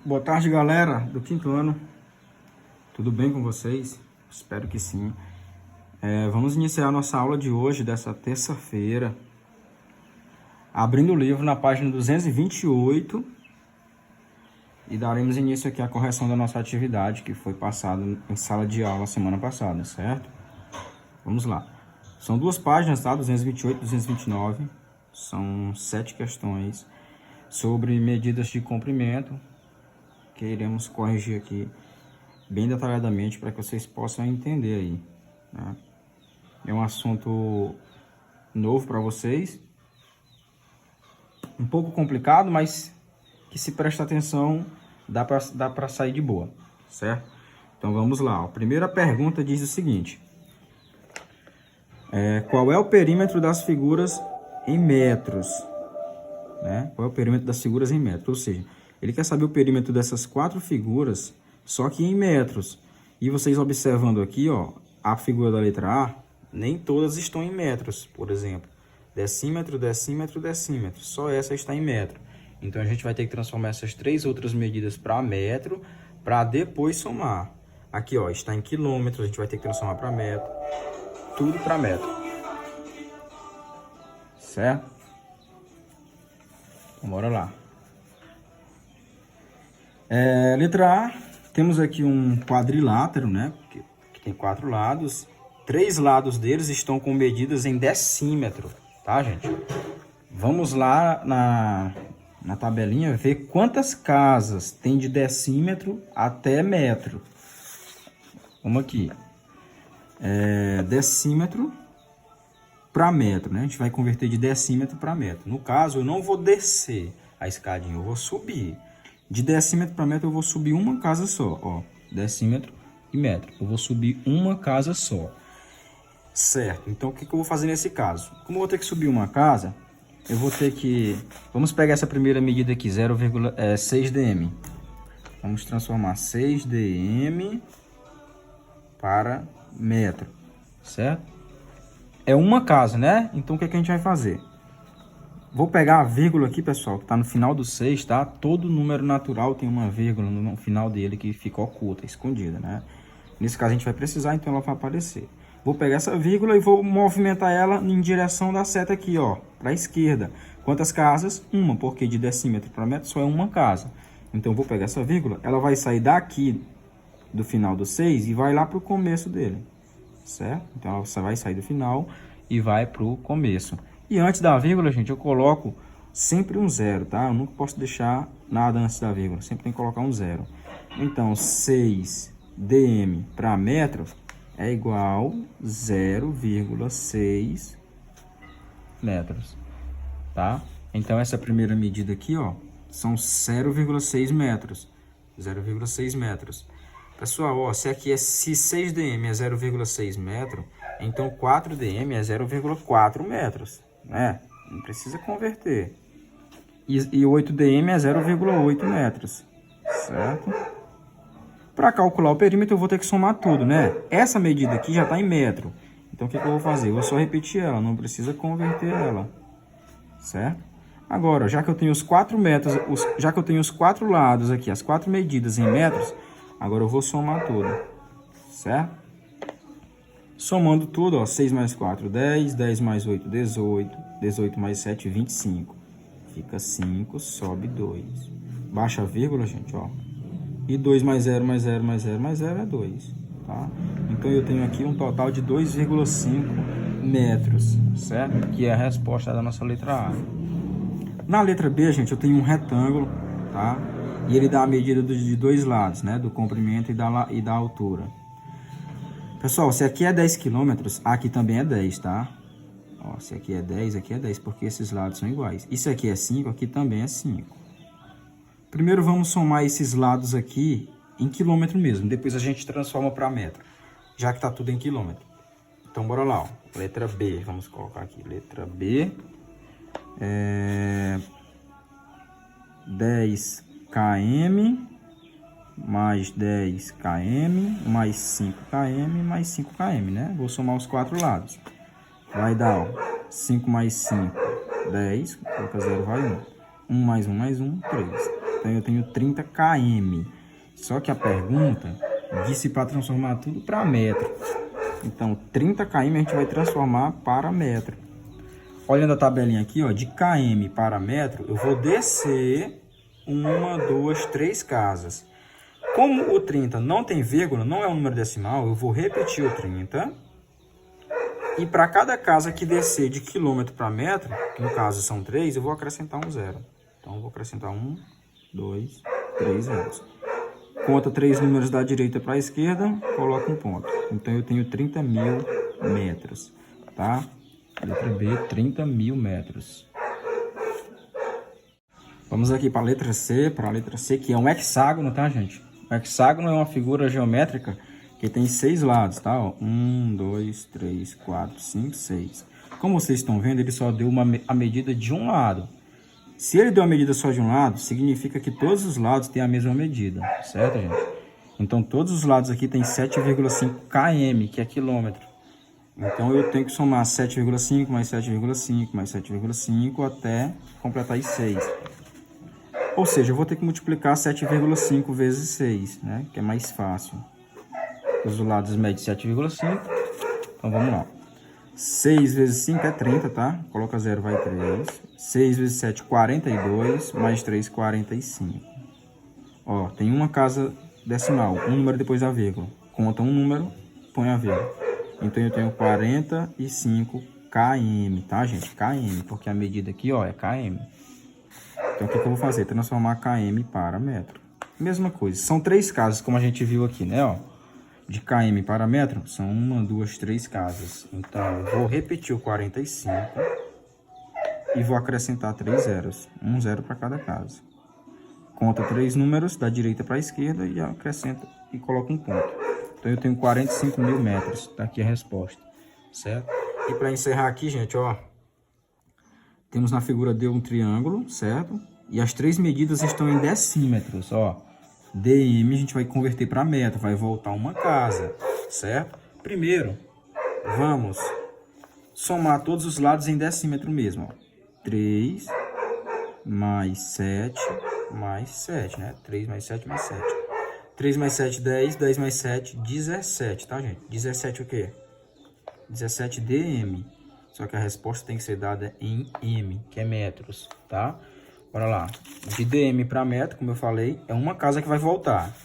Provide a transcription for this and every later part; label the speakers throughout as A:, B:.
A: Boa tarde, galera do quinto ano. Tudo bem com vocês? Espero que sim. Vamos iniciar a nossa aula de hoje, dessa terça-feira, abrindo o livro na página 228 e daremos início aqui à correção da nossa atividade que foi passada em sala de aula semana passada, certo? Vamos lá. São duas páginas, tá? 228 e 229. São 7 questões sobre medidas de comprimento que iremos corrigir aqui bem detalhadamente para que vocês possam entender aí, né? É um assunto novo para vocês, um pouco complicado, mas que se presta atenção dá para sair de boa, certo? Então vamos lá. A primeira pergunta diz o seguinte: qual é o perímetro das figuras em metros, né? Qual é o perímetro das figuras em metros? Ou seja, ele quer saber o perímetro dessas 4 figuras, só que em metros. E vocês observando aqui, ó, a figura da letra A, nem todas estão em metros, por exemplo. Decímetro, decímetro, decímetro. Só essa está em metro. Então, a gente vai ter que transformar essas 3 outras medidas para metro, para depois somar. Aqui, ó, está em quilômetro, a gente vai ter que transformar para metro. Tudo para metro. Certo? Então, bora lá. Letra A, temos aqui um quadrilátero, né? Que tem 4 lados. 3 lados deles estão com medidas em decímetro, tá, gente? Vamos lá na tabelinha ver quantas casas tem de decímetro até metro. Vamos aqui. Decímetro para metro, né? A gente vai converter de decímetro para metro. No caso, eu não vou descer a escadinha, eu vou subir. De decímetro para metro eu vou subir uma casa só, ó, decímetro e metro. Eu vou subir uma casa só, certo? Então, o que eu vou fazer nesse caso? Como eu vou ter que subir uma casa, eu vou ter que... Vamos pegar essa primeira medida aqui, 0,6 dm. Vamos transformar 6 dm para metro, certo? É uma casa, né? Então, o que a gente vai fazer? Vou pegar a vírgula aqui, pessoal, que está no final do 6, tá? Todo número natural tem uma vírgula no final dele que fica oculta, escondida, né? Nesse caso a gente vai precisar, então ela vai aparecer. Vou pegar essa vírgula e vou movimentar ela em direção da seta aqui, ó, para a esquerda. Quantas casas? Uma, porque de decímetro para metro só é uma casa. Então eu vou pegar essa vírgula, ela vai sair daqui do final do 6 e vai lá para o começo dele, certo? Então ela vai sair do final e vai para o começo. E antes da vírgula, gente, eu coloco sempre um zero, tá? Eu nunca posso deixar nada antes da vírgula, sempre tem que colocar um zero. Então, 6 dm para metro é igual 0,6 metros, tá? Então, essa primeira medida aqui, ó, são 0,6 metros. 0,6 metros. Pessoal, ó, se 6 dm é 0,6 metro, então 4 dm é 0,4 metros. Né? Não precisa converter. E 8 dm é 0,8 metros, certo? Para calcular o perímetro eu vou ter que somar tudo, né? Essa medida aqui já está em metro. Então o que eu vou fazer? Eu vou só repetir ela, não precisa converter ela, certo? Agora, já que eu tenho os 4 metros, já que eu tenho os 4 lados aqui, as 4 medidas em metros, agora eu vou somar tudo, certo? Somando tudo, ó, 6 mais 4, 10, 10 mais 8, 18, 18 mais 7, 25. Fica 5, sobe 2. Baixa a vírgula, gente, ó. E 2 mais 0, mais 0, mais 0, mais 0 é 2, tá? Então, eu tenho aqui um total de 2,5 metros, certo? Que é a resposta da nossa letra A. Na letra B, gente, eu tenho um retângulo, tá? E ele dá a medida de 2 lados, né? Do comprimento e da altura. Pessoal, se aqui é 10 km, aqui também é 10, tá? Ó, se aqui é 10, aqui é 10, porque esses lados são iguais. E se aqui é 5, aqui também é 5. Primeiro vamos somar esses lados aqui em quilômetro mesmo. Depois a gente transforma para metro, já que tá tudo em quilômetro. Então, bora lá, ó. Letra B, vamos colocar aqui. Letra B. 10 km mais 10 km, mais 5 km, mais 5 km, né? Vou somar os 4 lados. Vai dar, ó, 5 mais 5, 10. Coloca 0, vai 1. 1 mais 1 mais 1, 3. Então eu tenho 30 km. Só que a pergunta disse para transformar tudo para metro. Então 30 km a gente vai transformar para metro. Olhando a tabelinha aqui, ó, de km para metro, eu vou descer 1, 2, 3 casas. Como o 30 não tem vírgula, não é um número decimal, eu vou repetir o 30. E para cada casa que descer de quilômetro para metro, que no caso são 3, eu vou acrescentar um zero. Então, eu vou acrescentar 1, 2, 3 zeros. Conta 3 números da direita para a esquerda, coloca um ponto. Então, eu tenho 30.000 metros, tá? Letra B, 30.000 metros. Vamos aqui para a letra C, que é um hexágono, tá, gente? O hexágono é uma figura geométrica que tem 6 lados, tá? Ó, 1, 2, 3, 4, 5, 6. Como vocês estão vendo, ele só deu a medida de um lado. Se ele deu a medida só de um lado, significa que todos os lados têm a mesma medida, certo, gente? Então, todos os lados aqui tem 7,5 km, que é quilômetro. Então, eu tenho que somar 7,5 mais 7,5 mais 7,5 até completar as 6. Ou seja, eu vou ter que multiplicar 7,5 vezes 6, né? Que é mais fácil. Os lados medem 7,5. Então, vamos lá. 6 vezes 5 é 30, tá? Coloca 0, vai 3. 6 vezes 7, 42. Mais 3, 45. Ó, tem uma casa decimal. Um número depois da vírgula. Conta um número, põe a vírgula. Então, eu tenho 45 km, tá, gente? km, porque a medida aqui, ó, é km. Então, o que eu vou fazer? Transformar km para metro. Mesma coisa. São 3 casas, como a gente viu aqui, né, ó. De km para metro, são 1, 2, 3 casas. Então, eu vou repetir o 45 e vou acrescentar 3 zeros. Um zero para cada casa. Conta 3 números da direita para a esquerda e acrescenta e coloca um ponto. Então, eu tenho 45.000 metros. Tá aqui a resposta, certo? E para encerrar aqui, gente, ó. Temos na figura D um triângulo, certo? E as 3 medidas estão em decímetros, ó. DM a gente vai converter para metro, vai voltar uma casa, certo? Primeiro, vamos somar todos os lados em decímetro mesmo, ó. 3 mais 7 mais 7, né? 3 mais 7 mais 7. 3 mais 7, 10. 10 mais 7, 17, tá, gente? 17 o quê? 17 DM. Só que a resposta tem que ser dada em M, que é metros, tá? Bora lá. De DM para metro, como eu falei, é uma casa que vai voltar.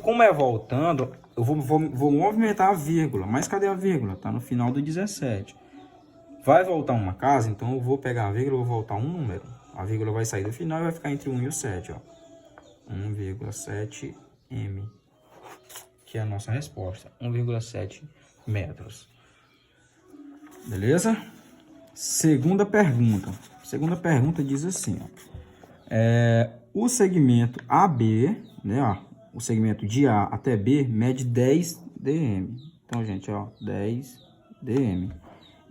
A: Como é voltando, eu vou movimentar a vírgula. Mas cadê a vírgula? Tá no final do 17. Vai voltar uma casa, então eu vou pegar a vírgula e vou voltar um número. A vírgula vai sair do final e vai ficar entre 1 e o 7, ó. 1,7 M. Que é a nossa resposta. 1,7 metros. Beleza? Segunda pergunta. Segunda pergunta diz assim, ó. O segmento AB, né, ó, o segmento de A até B mede 10 dm. Então, gente, ó, 10 dm.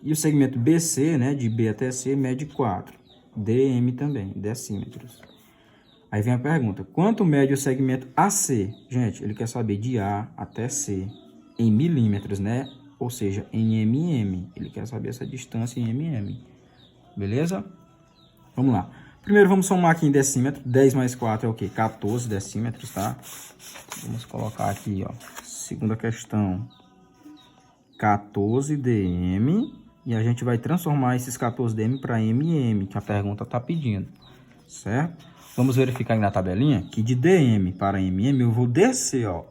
A: E o segmento BC, né, de B até C, mede 4 dm também, decímetros. Aí vem a pergunta, quanto mede o segmento AC? Gente, ele quer saber de A até C em milímetros, né? Ou seja, em mm. Ele quer saber essa distância em mm. Beleza? Vamos lá. Primeiro vamos somar aqui em decímetro. 10 mais 4 é o quê? 14 decímetros, tá? Vamos colocar aqui, ó. Segunda questão. 14 dm. E a gente vai transformar esses 14 dm para mm, que a pergunta está pedindo. Certo? Vamos verificar aí na tabelinha que de dm para mm eu vou descer, ó.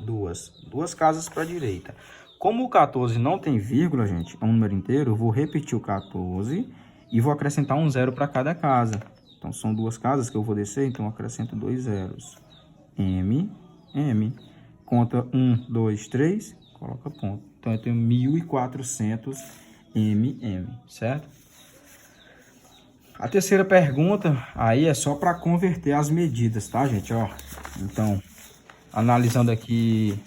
A: Duas casas para a direita. Como o 14 não tem vírgula, gente, é um número inteiro, eu vou repetir o 14 e vou acrescentar um zero para cada casa. Então, são 2 casas que eu vou descer, então eu acrescento 2 zeros. M. Conta 1, 2, 3, coloca ponto. Então, eu tenho 1.400 mm, certo? A terceira pergunta, aí é só para converter as medidas, tá, gente? Ó, então, analisando aqui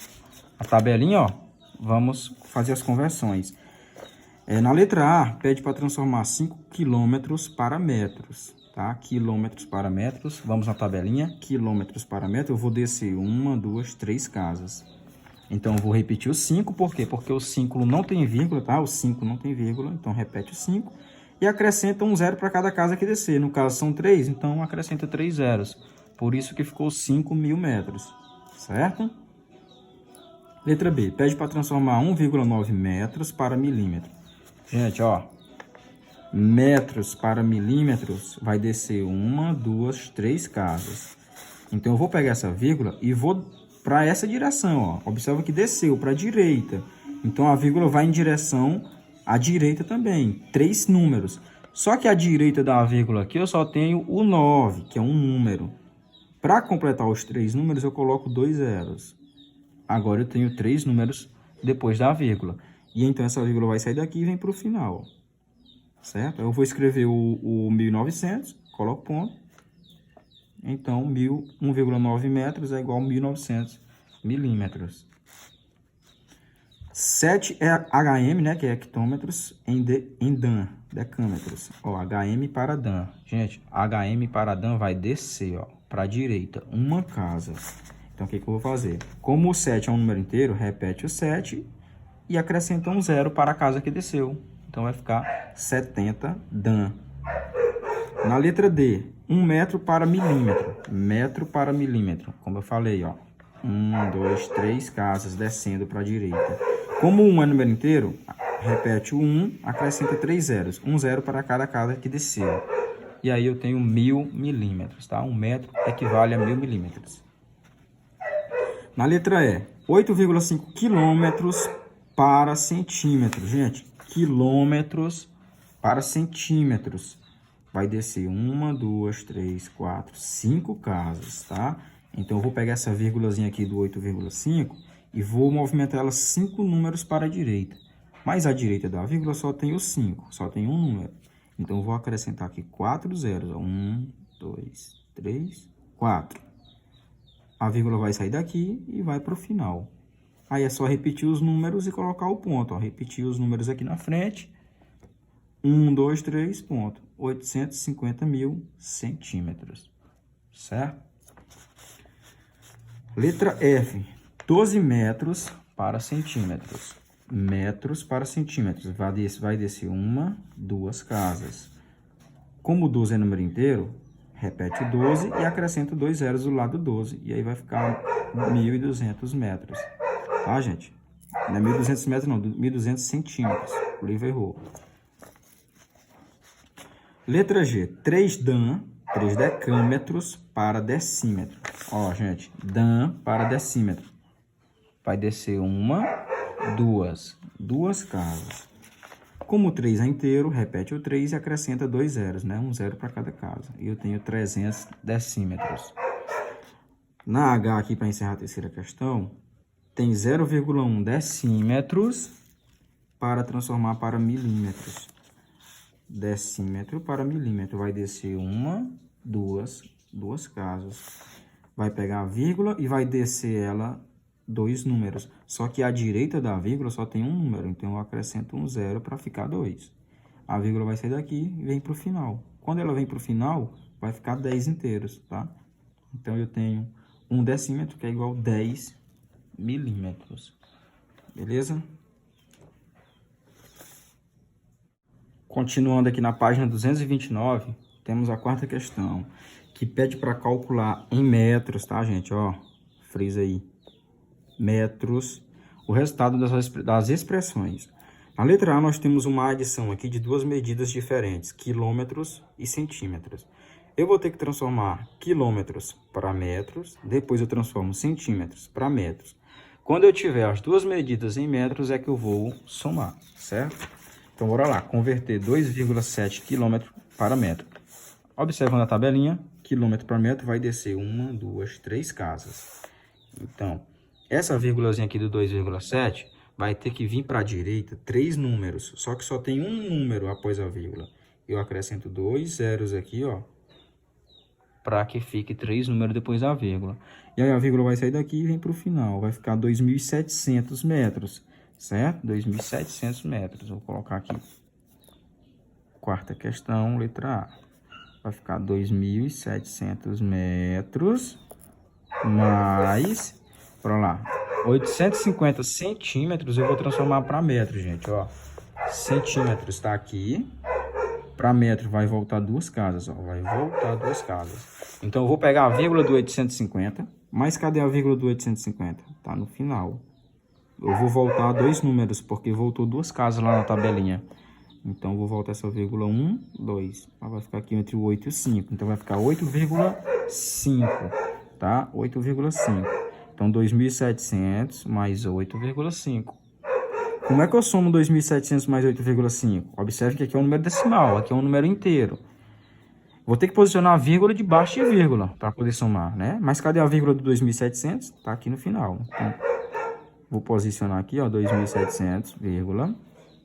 A: a tabelinha, ó. Vamos fazer as conversões. Na letra A, pede para transformar 5 quilômetros para metros, tá? Quilômetros para metros. Vamos na tabelinha. Quilômetros para metro. Eu vou descer 1, 2, 3 casas. Então, eu vou repetir o 5. Por quê? Porque o 5 não tem vírgula, tá? O 5 não tem vírgula. Então, repete o 5. e acrescenta um zero para cada casa que descer. No caso são 3, então acrescenta 3 zeros. Por isso que ficou 5.000 metros, certo? Letra B, pede para transformar 1,9 metros para milímetro. Gente, ó, metros para milímetros vai descer 1, 2, 3 casas. Então eu vou pegar essa vírgula e vou para essa direção, ó. Observa que desceu para a direita. Então a vírgula vai em direção à direita também, 3 números. Só que à direita da vírgula aqui eu só tenho o 9, que é um número. Para completar os 3 números eu coloco 2 zeros. Agora eu tenho 3 números depois da vírgula. E então essa vírgula vai sair daqui e vem para o final, certo? Eu vou escrever o 1.900, coloco ponto. Então 1,9 metros é igual a 1.900 milímetros. 7 é HM, né, que é hectômetros, em Dan, decâmetros. Ó, HM para Dan. Gente, HM para Dan vai descer, ó, para a direita, uma casa. Então, o que eu vou fazer? Como o 7 é um número inteiro, repete o 7 e acrescenta um zero para a casa que desceu. Então, vai ficar 70 Dan. Na letra D, 1 metro para milímetro. Metro para milímetro. Como eu falei, ó. 1, 2, 3 casas descendo para a direita. Como 1 é número inteiro, repete o 1, acrescenta 3 zeros. 1 zero para cada casa que desceu. E aí eu tenho 1.000 milímetros, tá? 1 metro equivale a 1.000 milímetros. Na letra E, 8,5 quilômetros para centímetros. Gente, quilômetros para centímetros. Vai descer 1, 2, 3, 4, 5 casas, tá? Então, eu vou pegar essa vírgulazinha aqui do 8,5 e vou movimentar ela 5 números para a direita. Mas a direita da vírgula só tem o 5, só tem um número. Então, eu vou acrescentar aqui 4 zeros. 1, 2, 3, 4. A vírgula vai sair daqui e vai para o final. Aí é só repetir os números e colocar o ponto. Ó. Repetir os números aqui na frente. 1, 2, 3, ponto. 850.000 centímetros. Certo? Letra F. 12 metros para centímetros. Metros para centímetros. Vai descer 1, 2 casas. Como 12 é número inteiro, repete o 12 e acrescenta 2 zeros do lado do 12. E aí vai ficar 1.200 metros. Tá, gente? Não é 1.200 metros, não. 1.200 centímetros. O livro errou. Letra G. 3 Dan, 3 decâmetros para decímetro. Ó, gente. Dan para decímetro. Vai descer 1, 2 casas. Como o 3 é inteiro, repete o 3 e acrescenta 2 zeros, né? 1 zero para cada casa. E eu tenho 300 decímetros. Na H aqui, para encerrar a terceira questão, tem 0,1 decímetros para transformar para milímetros. Decímetro para milímetro. Vai descer 1, 2 casas. Vai pegar a vírgula e vai descer ela 2 números. Só que à direita da vírgula só tem um número. Então, eu acrescento um zero para ficar 2. A vírgula vai sair daqui e vem para o final. Quando ela vem para o final, vai ficar 10 inteiros, tá? Então, eu tenho 1 decímetro, que é igual a 10 milímetros. Beleza? Continuando aqui na página 229, temos a quarta questão, que pede para calcular em metros, tá, gente? Ó, frisa aí. Metros, o resultado das expressões. Na letra A, nós temos uma adição aqui de 2 medidas diferentes, quilômetros e centímetros. Eu vou ter que transformar quilômetros para metros, depois eu transformo centímetros para metros. Quando eu tiver as duas medidas em metros, é que eu vou somar, certo? Então, bora lá, converter 2,7 km para metro. Observando a tabelinha, quilômetro para metro vai descer 1, 2, 3 casas. Então, essa vírgulazinha aqui do 2,7 vai ter que vir para a direita 3 números, só que só tem um número após a vírgula. Eu acrescento 2 zeros aqui, ó, para que fique 3 números depois da vírgula. E aí a vírgula vai sair daqui e vem para o final, vai ficar 2.700 metros, certo? 2.700 metros, vou colocar aqui. Quarta questão, letra A. Vai ficar 2.700 metros, mais, para lá, 850 centímetros, eu vou transformar para metro, gente, ó. Centímetros está aqui, para metro vai voltar duas casas, ó. Vai voltar duas casas. Então, eu vou pegar a vírgula do 850. Mas cadê a vírgula do 850? Tá no final. Eu vou voltar dois números, porque voltou duas casas lá na tabelinha. Então, eu vou voltar essa vírgula 1, 2. Ela vai ficar aqui entre o 8 e o 5. Então, vai ficar 8,5, tá? 8,5. Então, 2.700 mais 8,5. Como é que eu somo 2.700 mais 8,5? Observe que aqui é um número decimal, aqui é um número inteiro. Vou ter que posicionar a vírgula debaixo de vírgula para poder somar, né? Mas cadê a vírgula do 2.700? Tá aqui no final. Então, vou posicionar aqui, ó, 2.700, vírgula,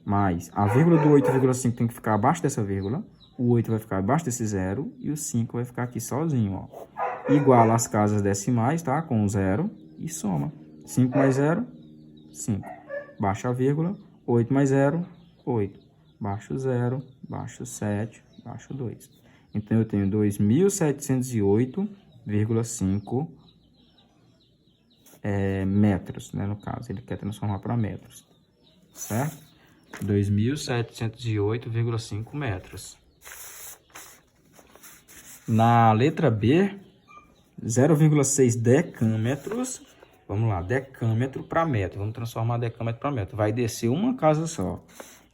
A: mais a vírgula do 8,5 tem que ficar abaixo dessa vírgula. O 8 vai ficar abaixo desse zero e o 5 vai ficar aqui sozinho, ó. Iguala as casas decimais, tá? Com o zero e soma. 5 mais 0, 5. Baixa a vírgula, 8 mais 0, 8. Baixo 0, baixo 7, baixo 2. Então, eu tenho 2.708,5 metros, né? No caso, ele quer transformar para metros, certo? 2.708,5 metros. Na letra B, 0,6 decâmetros. Vamos lá, decâmetro para metro. Vamos transformar decâmetro para metro. Vai descer uma casa só.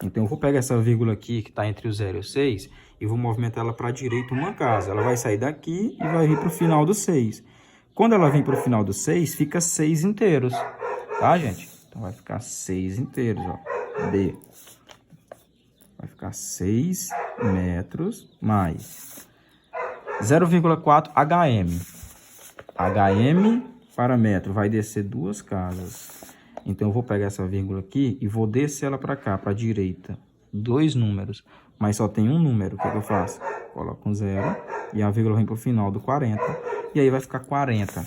A: Então, eu vou pegar essa vírgula aqui, que está entre o 0 e o 6, e vou movimentar ela para a direita uma casa. Ela vai sair daqui e vai vir para o final do 6. Quando ela vem para o final do 6, fica 6 inteiros. Tá, gente? Então, vai ficar 6 inteiros, ó. D. Vai ficar 6 metros mais 0,4 HM. HM para metro vai descer duas casas. Então, eu vou pegar essa vírgula aqui e vou descer ela para cá, para a direita. Dois números, mas só tem um número. O que eu faço? Coloco um 0 e a vírgula vem para o final do 40. E aí vai ficar 40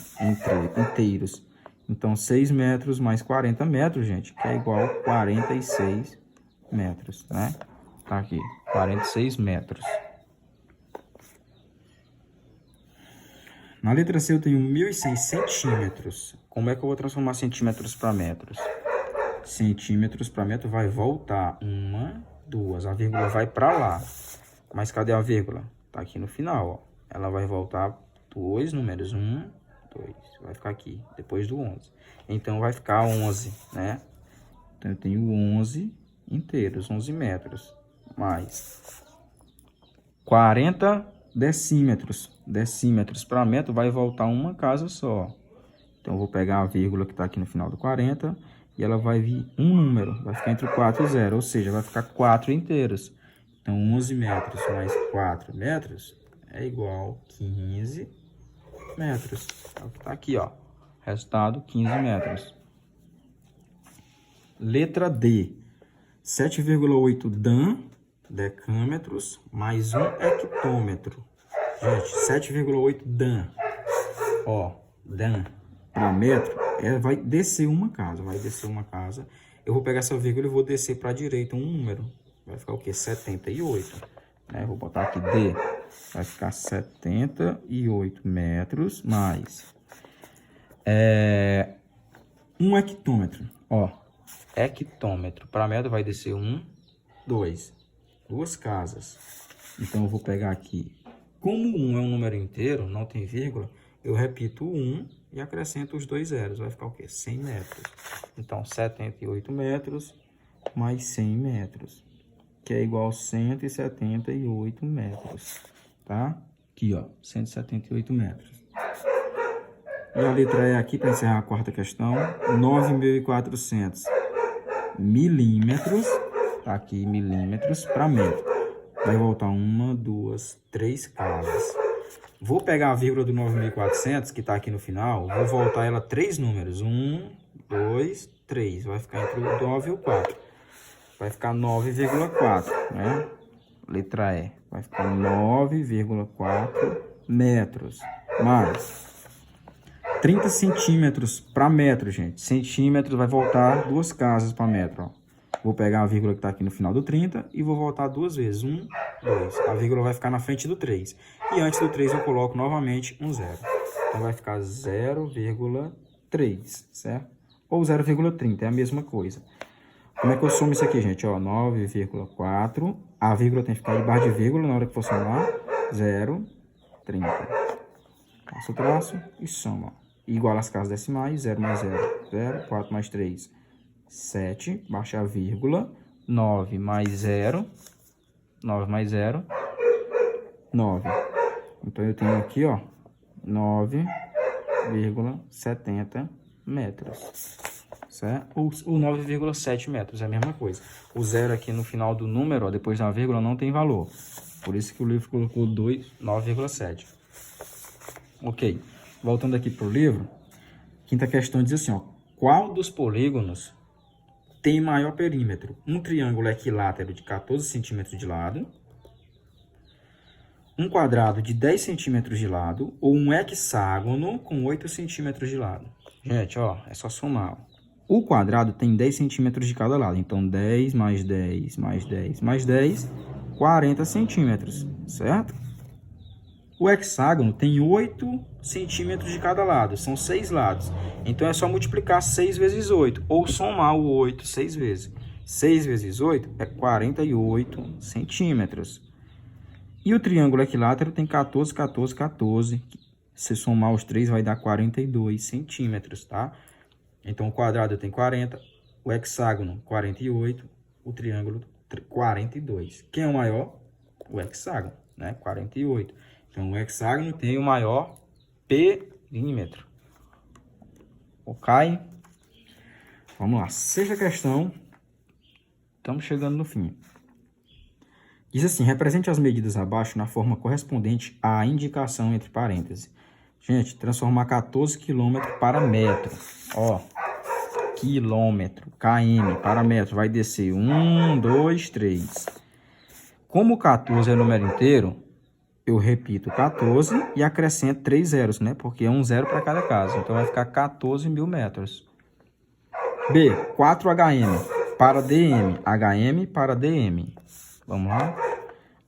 A: inteiros. Então, 6 metros mais 40 metros, gente, que é igual a 46 metros, né? Tá aqui, 46 metros. Na letra C eu tenho 1.100 centímetros. Como é que eu vou transformar centímetros para metros? Centímetros para metro vai voltar. Uma, duas. A vírgula vai para lá. Mas cadê a vírgula? Tá aqui no final, ó. Ela vai voltar dois números. 1, 2. Vai ficar aqui, depois do 11. Então, vai ficar 11, né? Então, eu tenho 11 inteiros, 11 metros. Mais 40 decímetros. Decímetros para metro vai voltar uma casa só. Então, eu vou pegar a vírgula que está aqui no final do 40 e ela vai vir um número. Vai ficar entre o 4 e o 0, ou seja, vai ficar 4 inteiros. Então, 11 metros mais 4 metros é igual a 15 metros. É o que está aqui, ó. Resultado, 15 metros. Letra D. 7,8 decâmetros mais 1 hectômetro. Gente, 7,8 dan. Ó, dan para metro vai descer uma casa. Vai descer uma casa. Eu vou pegar essa vírgula e vou descer para a direita um número. Vai ficar o quê? 78. Né? Vou botar aqui D. Vai ficar 78 metros mais 1 hectômetro. Ó, hectômetro para metro vai descer 1, 2. Duas casas. Então, eu vou pegar aqui. Como 1 é um número inteiro, não tem vírgula, eu repito o 1 e acrescento os dois zeros. Vai ficar o quê? 100 metros. Então, 78 metros mais 100 metros. Que é igual a 178 metros. Tá? Aqui, ó. 178 metros. E a letra E aqui, para encerrar a quarta questão. 9.400 milímetros. Tá aqui, milímetros para metro. Vai voltar 1, 2, 3 casas. Vou pegar a vírgula do 9.400, que está aqui no final. Vou voltar ela 3 números. 1, 2, 3. Vai ficar entre o 9 e o 4. Vai ficar 9,4, né? Letra E. Vai ficar 9,4 metros. Mais 30 centímetros para metro, gente. Centímetros vai voltar duas casas para metro, ó. Vou pegar a vírgula que está aqui no final do 30 e vou voltar duas vezes. 1, 2. A vírgula vai ficar na frente do 3. E antes do 3 eu coloco novamente um 0. Então, vai ficar 0,3, certo? Ou 0,30, é a mesma coisa. Como é que eu somo isso aqui, gente? Ó, 9,4. A vírgula tem que ficar debaixo de vírgula na hora que for somar. 0,30. Passa o traço e soma. Igual às casas decimais. 0 mais 0, 0. 4 mais 3, 7. Baixa a vírgula. 9 mais 0. 9 mais 0. 9. Então, eu tenho aqui, ó, 9,70 metros. Certo? Ou 9,7 metros, é a mesma coisa. O zero aqui no final do número, ó, depois da vírgula, não tem valor. Por isso que o livro colocou 9,7. Ok. Voltando aqui para o livro, quinta questão diz assim, ó, qual dos polígonos tem maior perímetro? Um triângulo equilátero de 14 centímetros de lado, um quadrado de 10 centímetros de lado ou um hexágono com 8 centímetros de lado? Gente, ó, é só somar. O quadrado tem 10 centímetros de cada lado. Então, 10 mais 10 mais 10 mais 10, 40 centímetros, certo? O hexágono tem 8 centímetros de cada lado. São 6 lados. Então, é só multiplicar 6 vezes 8. Ou somar o 8 6 vezes. 6 vezes 8 é 48 centímetros. E o triângulo equilátero tem 14, 14, 14. Se somar os 3, vai dar 42 centímetros, tá? Então, o quadrado tem 40, o hexágono 48, o triângulo 42. Quem é o maior? O hexágono, né? 48. Então, o hexágono tem o maior perímetro. Ok? Vamos lá. Sexta questão. Estamos chegando no fim. Diz assim, represente as medidas abaixo na forma correspondente à indicação entre parênteses. Gente, transformar 14 km para metro. Ó, quilômetro, km para metro, vai descer 1, 2, 3. Como 14 é número inteiro, eu repito 14 e acrescento 3 zeros, né? Porque é um zero para cada caso. Então, vai ficar 14 mil metros. B, 4 HM para DM. HM para DM. Vamos lá?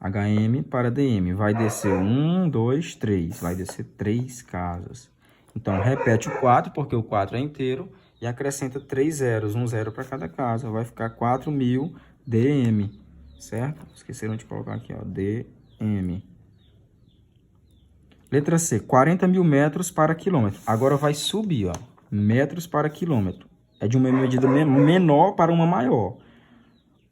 A: HM para DM. Vai descer 1, 2, 3. Vai descer 3 casas. Então, repete o 4, porque o 4 é inteiro. E acrescenta 3 zeros. Um zero para cada casa. Vai ficar 4.000 DM. Certo? Esqueceram de colocar aqui, ó. DM. Letra C. 40 mil metros para quilômetro. Agora vai subir, ó. Metros para quilômetro. É de uma medida menor para uma maior.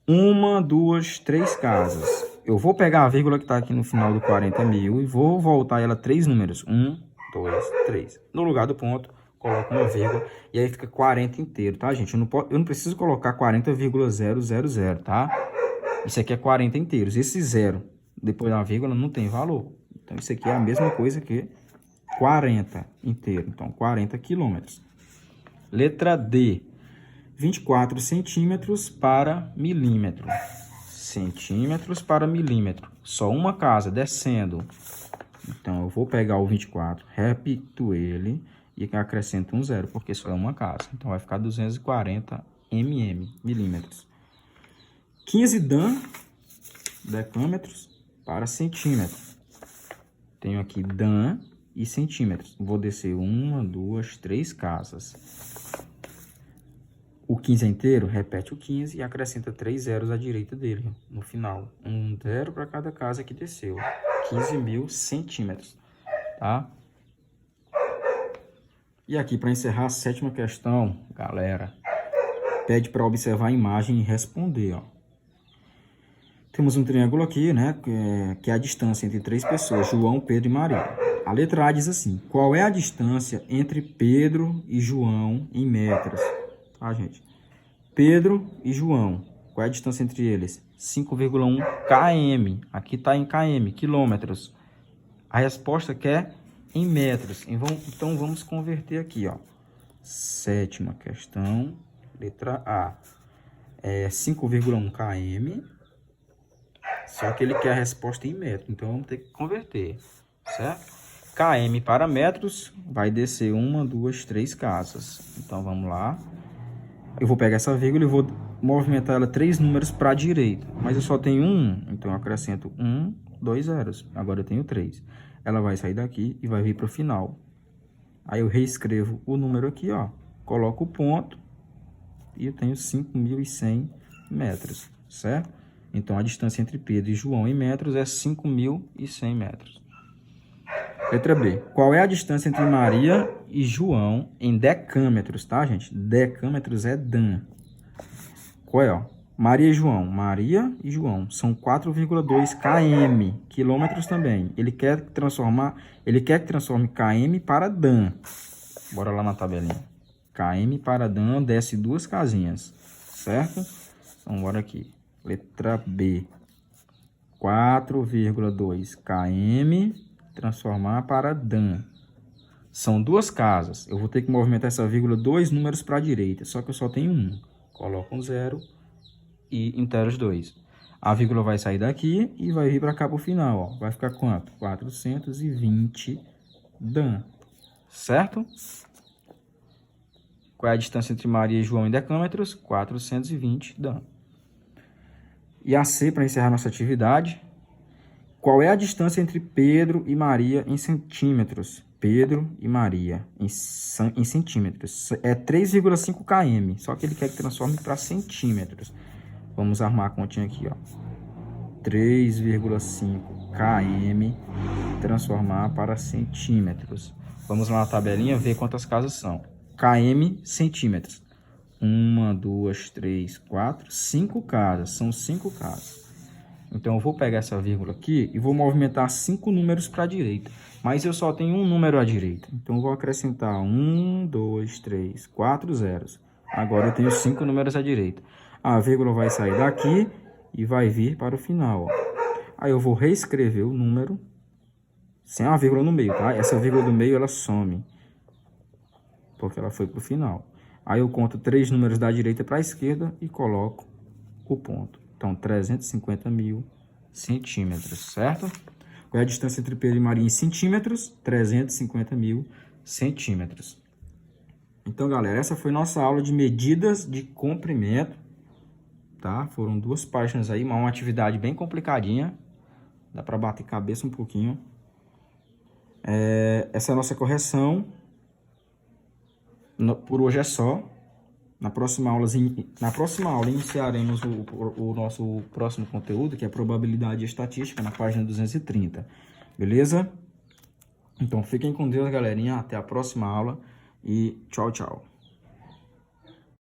A: 1, 2, 3 casas. Eu vou pegar a vírgula que está aqui no final do 40 mil e vou voltar ela 3 números. 1, 2, 3. No lugar do ponto, coloco uma vírgula e aí fica 40 inteiro, tá, gente? Eu não preciso colocar 40,000, tá? Isso aqui é 40 inteiros. Esse zero depois da vírgula não tem valor. Então, isso aqui é a mesma coisa que 40 inteiro. Então, 40 quilômetros. Letra D. 24 centímetros para milímetro. Centímetros para milímetro. Só uma casa descendo. Então, eu vou pegar o 24, repito ele e acrescento um zero, porque só é uma casa. Então, vai ficar 240 milímetros. 15 decâmetros para centímetro. Tenho aqui dan e centímetros. Vou descer 1, 2, 3 casas. O 15 é inteiro, repete o 15 e acrescenta 3 zeros à direita dele, no final. Um zero para cada casa que desceu. 15.000 centímetros, tá? E aqui, para encerrar a sétima questão, galera, pede para observar a imagem e responder, ó. Temos um triângulo aqui, né, que é a distância entre 3 pessoas, João, Pedro e Maria. A letra A diz assim, qual é a distância entre Pedro e João em metros? Tá, gente? Pedro e João. Qual é a distância entre eles? 5,1 km. Aqui está em km, quilômetros. A resposta que é em metros. Então, vamos converter aqui, ó. Sétima questão, letra A. É 5,1 km. Só que ele quer a resposta em metros. Então, vamos ter que converter, certo? km para metros vai descer 1, 2, 3 casas. Então, vamos lá. Eu vou pegar essa vírgula e vou movimentar ela 3 números para a direita. Mas eu só tenho 1, então eu acrescento 1, 2 zeros. Agora eu tenho 3. Ela vai sair daqui e vai vir para o final. Aí eu reescrevo o número aqui, ó. Coloco o ponto e eu tenho 5.100 metros, certo? Então, a distância entre Pedro e João em metros é 5.100 metros. Letra B. Qual é a distância entre Maria e João em decâmetros, tá, gente? Decâmetros é dan. Qual é, ó? Maria e João são 4,2 km, quilômetros também. Ele quer que transforme km para dan. Bora lá na tabelinha. km para dan, desce 2 casinhas, certo? Então, bora aqui. Letra B. 4,2 km, transformar para dan. São 2 casas. Eu vou ter que movimentar essa vírgula 2 números para a direita, só que eu só tenho 1. Coloco um 0 e inteiros 2. A vírgula vai sair daqui e vai vir para cá para o final, ó. Vai ficar quanto? 420 dan. Certo? Qual é a distância entre Maria e João em decâmetros? 420 dan. E a C, para encerrar nossa atividade. Qual é a distância entre Pedro e Maria em centímetros? Pedro e Maria em centímetros. É 3,5 km. Só que ele quer que transforme para centímetros. Vamos arrumar a continha aqui, ó. 3,5 km transformar para centímetros. Vamos lá na tabelinha ver quantas casas são. km, centímetros. 1, 2, 3, 4, 5 casas. São 5 casas. Então, eu vou pegar essa vírgula aqui e vou movimentar 5 números para a direita. Mas eu só tenho um número à direita. Então, eu vou acrescentar 1, 2, 3, 4 zeros. Agora, eu tenho 5 números à direita. A vírgula vai sair daqui e vai vir para o final, ó. Aí, eu vou reescrever o número sem a vírgula no meio, tá? Essa vírgula do meio, ela some, porque ela foi para o final. Aí, eu conto 3 números da direita para a esquerda e coloco o ponto. Então, 350.000 centímetros, certo? Qual é a distância entre Pedro e Maria em centímetros? 350.000 centímetros. Então, galera, essa foi nossa aula de medidas de comprimento, tá? Foram 2 páginas aí, uma atividade bem complicadinha. Dá para bater cabeça um pouquinho. Essa é a nossa correção. Por hoje é só. Na próxima aula iniciaremos o nosso próximo conteúdo, que é probabilidade e estatística, na página 230. Beleza? Então, fiquem com Deus, galerinha. Até a próxima aula e tchau, tchau.